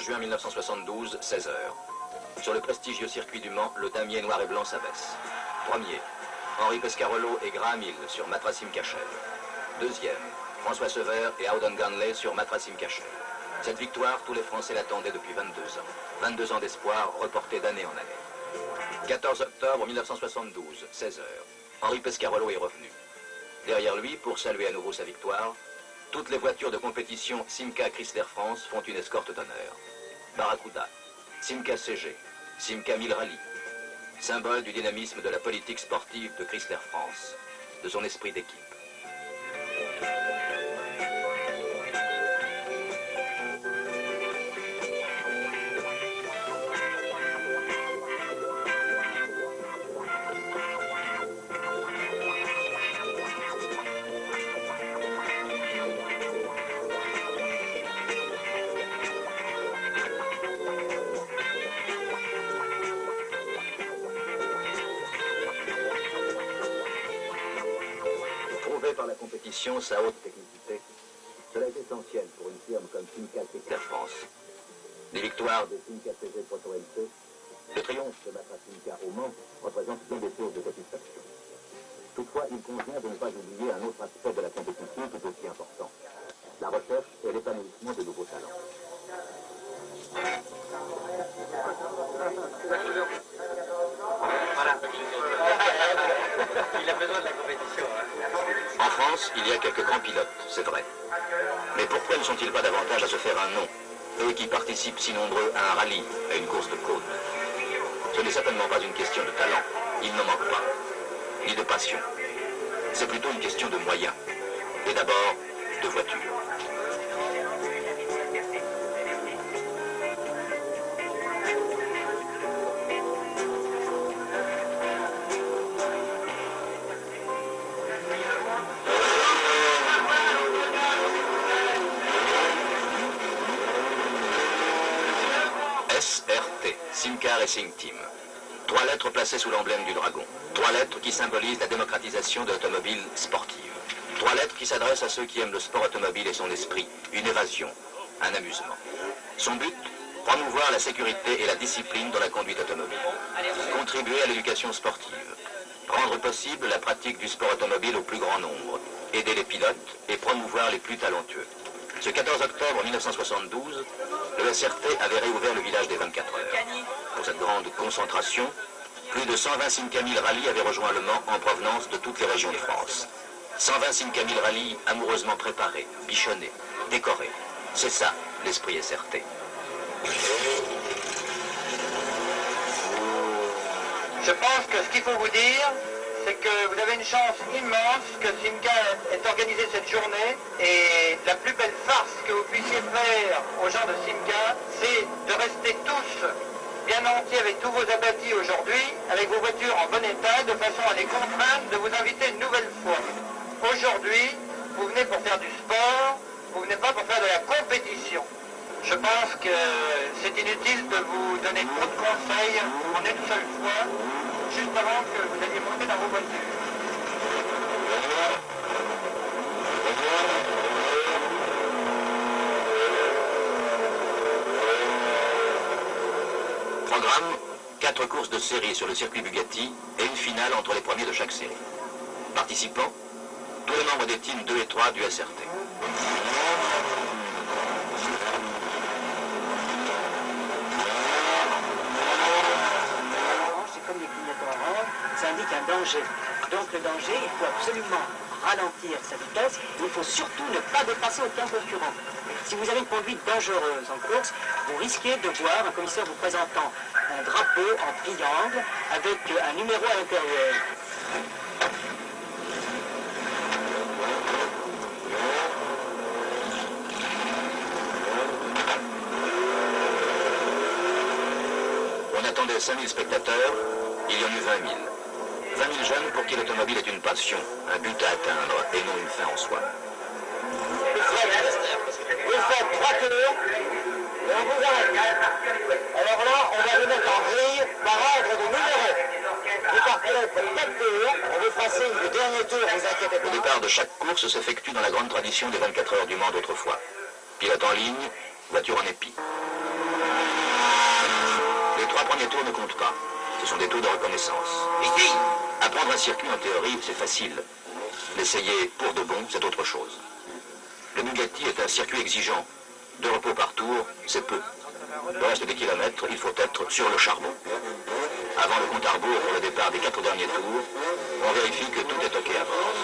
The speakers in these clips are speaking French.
juin 1972, 16h. Sur le prestigieux circuit du Mans, le damier noir et blanc s'abaisse. Premier, Henri Pescarolo et Graham Hill sur Matrasim Cashel. Deuxième, François Sever et Howden Ganley sur Matrasim Cashel. Cette victoire, tous les Français l'attendaient depuis 22 ans. 22 ans d'espoir reportés d'année en année. 14 octobre 1972, 16h. Henri Pescarolo est revenu. Derrière lui, pour saluer à nouveau sa victoire, toutes les voitures de compétition Simca Chrysler France font une escorte d'honneur. Barracuda, Simca CG, Simca 1000 Rally, symbole du dynamisme de la politique sportive de Chrysler France, de son esprit d'équipe. Par la compétition, sa haute technicité, cela est essentiel pour une firme comme Simca Chrysler France. Les victoires de Simca CG Proto LC, le triomphe de Matrasimca au Mans représentent bien des sources de satisfaction. Toutefois, il convient de ne pas oublier un autre aspect de la compétition tout aussi important, la recherche et l'épanouissement de nouveaux talents. Voilà. Il a besoin de la compétition. En France, il y a quelques grands pilotes, c'est vrai. Mais pourquoi ne sont-ils pas davantage à se faire un nom, eux qui participent si nombreux à un rallye, à une course de côte? Ce n'est certainement pas une question de talent, il n'en manque pas, ni de passion. C'est plutôt une question de moyens, et d'abord de voitures. SRT, Simca Racing Team. 3 lettres placées sous l'emblème du dragon. 3 lettres qui symbolisent la démocratisation de l'automobile sportive. 3 lettres qui s'adressent à ceux qui aiment le sport automobile et son esprit, une évasion, un amusement. Son but, promouvoir la sécurité et la discipline dans la conduite automobile. Contribuer à l'éducation sportive. Rendre possible la pratique du sport automobile au plus grand nombre. Aider les pilotes et promouvoir les plus talentueux. Ce 14 octobre 1972, le SRT avait réouvert le village des 24 heures. Pour cette grande concentration, plus de 120 Simca 1000 Rally avaient rejoint le Mans en provenance de toutes les régions de France. 120 Simca 1000 Rally amoureusement préparés, bichonnés, décorés. C'est ça, l'esprit SRT. Je pense que ce qu'il faut vous dire, c'est que vous avez une chance immense que Simca ait organisé cette journée, et la plus belle farce que vous puissiez faire aux gens de Simca, c'est de rester tous bien entiers avec tous vos abattis aujourd'hui, avec vos voitures en bon état, de façon à les contraindre de vous inviter une nouvelle fois. Aujourd'hui, vous venez pour faire du sport, vous venez pas pour faire de la compétition. Je pense que c'est inutile de vous donner trop de conseils en une seule fois, juste avant que vous alliez monter dans vos voitures. Programme, 4 courses de série sur le circuit Bugatti et une finale entre les premiers de chaque série. Participants, tous les membres des teams 2 et 3 du SRT. C'est comme les clignotants orange, ça indique un danger. Donc le danger, il faut absolument ralentir sa vitesse, mais il ne faut surtout ne pas dépasser aucun concurrent. Si vous avez une conduite dangereuse en course, vous risquez de voir un commissaire vous présentant un drapeau en triangle avec un numéro à l'intérieur. On attendait 5000 spectateurs, il y en eut 20 000. 20 000 jeunes pour qui l'automobile est une passion, un but à atteindre et non une fin en soi. Vous faites 3 tours et on vous arrête. Alors là, on va vous mettre en grille par ordre de numéro. Vous partirez pour 4 tours, on vous fera signe du dernier tour, vous inquiétez Le pas. départ de chaque course s'effectue dans la grande tradition des 24 heures du Mans d'autrefois. Pilote en ligne, voiture en épi. premiers tours ne comptent pas. Ce sont des tours de reconnaissance. Ici, apprendre un circuit en théorie, c'est facile. L'essayer pour de bon, c'est autre chose. Le Bugatti est un circuit exigeant. 2 repos par tour, c'est peu. Le reste des kilomètres, il faut être sur le charbon. Avant le compte à rebours pour le départ des 4 derniers tours, on vérifie que tout est OK à bord.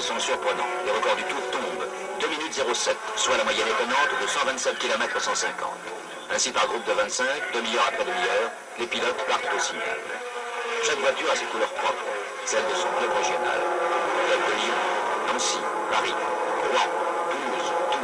Sont surprenants. Les records du tour tombent. 2 minutes 07, soit la moyenne étonnante de 127 km 150. Ainsi par groupe de 25, demi-heure après demi-heure, les pilotes partent au signal. Chaque voiture a ses couleurs propres, celles de son club régional. Club de Lyon, Nancy, Paris, Rouen, Toulouse, Tours.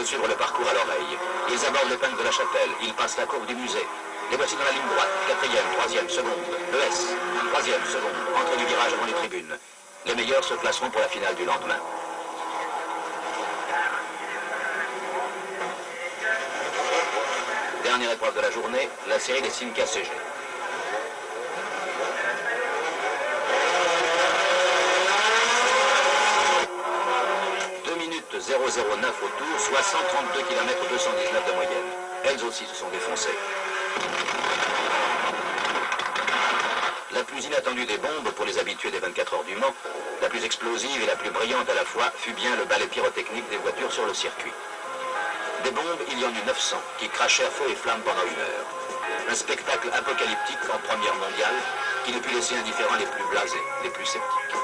Suivre le parcours à l'oreille. Ils abordent le Pin de la Chapelle, ils passent la courbe du musée. Les voici dans la ligne droite, 4e, 3e, seconde, ES, 3e, seconde, entrée du virage avant les tribunes. Les meilleurs se classeront pour la finale du lendemain. Dernière épreuve de la journée, la série des Simca CG. 009 au tour, soit 132 km 219 de moyenne. Elles aussi se sont défoncées. La plus inattendue des bombes pour les habitués des 24 heures du Mans, la plus explosive et la plus brillante à la fois, fut bien le balai pyrotechnique des voitures sur le circuit. Des bombes, il y en eut 900, qui crachèrent feu et flamme pendant 1 heure. Un spectacle apocalyptique en première mondiale, qui ne put laisser indifférents les plus blasés, les plus sceptiques.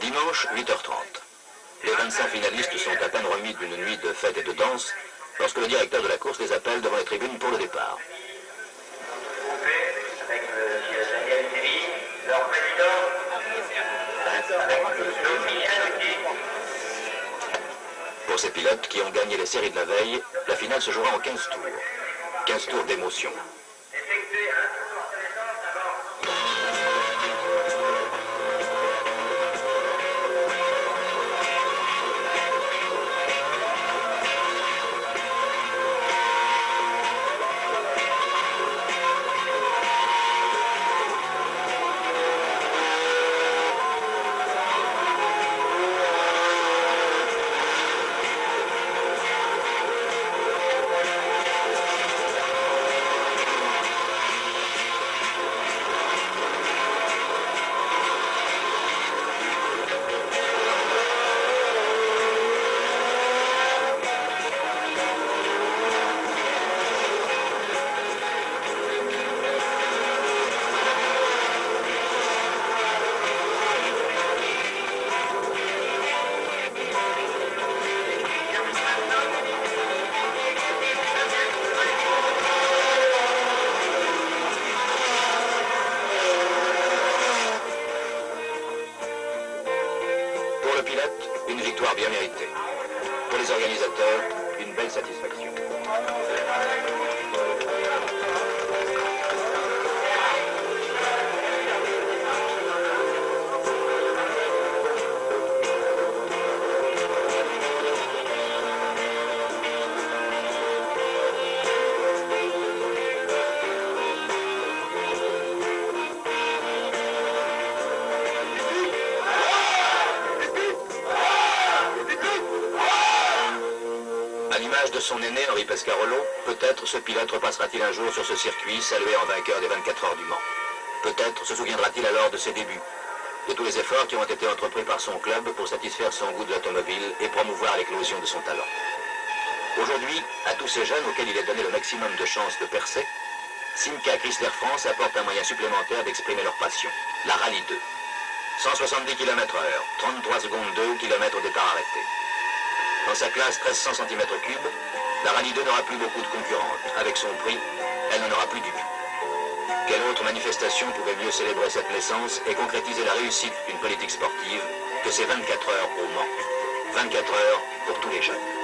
Dimanche, 8h30. Les 25 finalistes sont à peine remis d'une nuit de fête et de danse lorsque le directeur de la course les appelle devant les tribunes pour le départ. Avec Daniel Lévy, leur Pour ces pilotes qui ont gagné les séries de la veille, la finale se jouera en 15 tours. 15 tours d'émotion. Pour le pilote, une victoire bien méritée. Pour les organisateurs, une belle satisfaction. À l'image de son aîné Henri Pescarolo, peut-être ce pilote repassera-t-il un jour sur ce circuit, salué en vainqueur des 24 heures du Mans. Peut-être se souviendra-t-il alors de ses débuts, de tous les efforts qui ont été entrepris par son club pour satisfaire son goût de l'automobile et promouvoir l'éclosion de son talent. Aujourd'hui, à tous ces jeunes auxquels il est donné le maximum de chances de percer, Simca Chrysler France apporte un moyen supplémentaire d'exprimer leur passion, la Rallye 2. 170 km/h, 33 secondes 2 km au départ arrêté. Dans sa classe 1300 cm3, la Rallye 2 n'aura plus beaucoup de concurrentes. Avec son prix, elle n'en aura plus du tout. Quelle autre manifestation pouvait mieux célébrer cette naissance et concrétiser la réussite d'une politique sportive que ces 24 heures au Mans. 24 heures pour tous les jeunes.